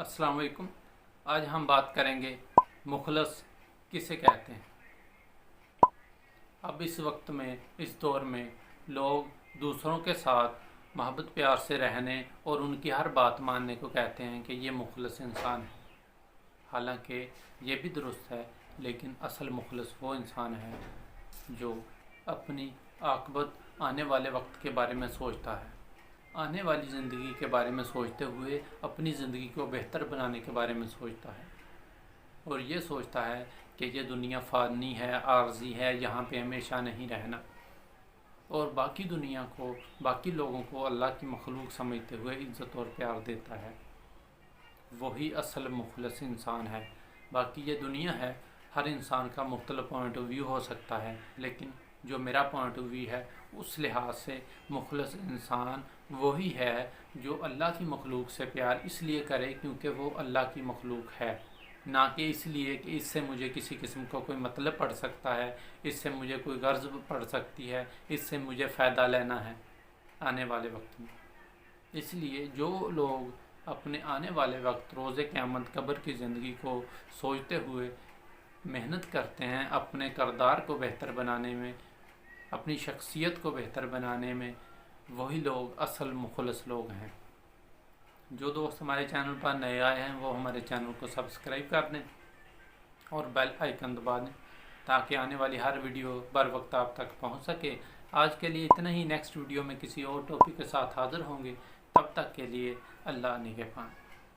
अस्सलाम वालेकुम। आज हम बात करेंगे मुखलस किसे कहते हैं। अब इस वक्त में, इस दौर में लोग दूसरों के साथ मोहब्बत प्यार से रहने और उनकी हर बात मानने को कहते हैं कि ये मुखलस इंसान है। हालांकि ये भी दुरुस्त है, लेकिन असल मुखलस वो इंसान है जो अपनी आक़िबत, आने वाले वक्त के बारे में सोचता है, आने वाली ज़िंदगी के बारे में सोचते हुए अपनी ज़िंदगी को बेहतर बनाने के बारे में सोचता है और ये सोचता है कि ये दुनिया फ़ानी है, आर्जी है, यहाँ पे हमेशा नहीं रहना, और बाकी दुनिया को, बाकी लोगों को अल्लाह की मखलूक समझते हुए इज़्ज़त और प्यार देता है। वही असल मुखलस इंसान है। बाकी ये दुनिया है, हर इंसान का मुख्तलिफ पॉइंट ऑफ व्यू हो सकता है, लेकिन जो मेरा पॉइंट ऑफ व्यू है उस लिहाज से मुखलस इंसान वही है जो अल्लाह की मखलूक से प्यार इसलिए करे क्योंकि वो अल्लाह की मखलूक है, ना कि इसलिए कि इससे मुझे किसी किस्म का कोई मतलब पड़ सकता है, इससे मुझे कोई गर्ज पड़ सकती है, इससे मुझे फ़ायदा लेना है आने वाले वक्त में। इसलिए जो लोग अपने आने वाले वक्त, रोज़े क़यामत, कब्र की ज़िंदगी को सोचते हुए मेहनत करते हैं अपने किरदार को बेहतर बनाने में, अपनी शख्सियत को बेहतर बनाने में, वही लोग असल मुखलस लोग हैं। जो दोस्त हमारे चैनल पर नए आए हैं वो हमारे चैनल को सब्सक्राइब कर दें और बेल आइकन दबा दें ताकि आने वाली हर वीडियो बर वक्त आप तक पहुंच सके। आज के लिए इतना ही। नेक्स्ट वीडियो में किसी और टॉपिक के साथ हाज़िर होंगे। तब तक के लिए अल्लाह निगहबान।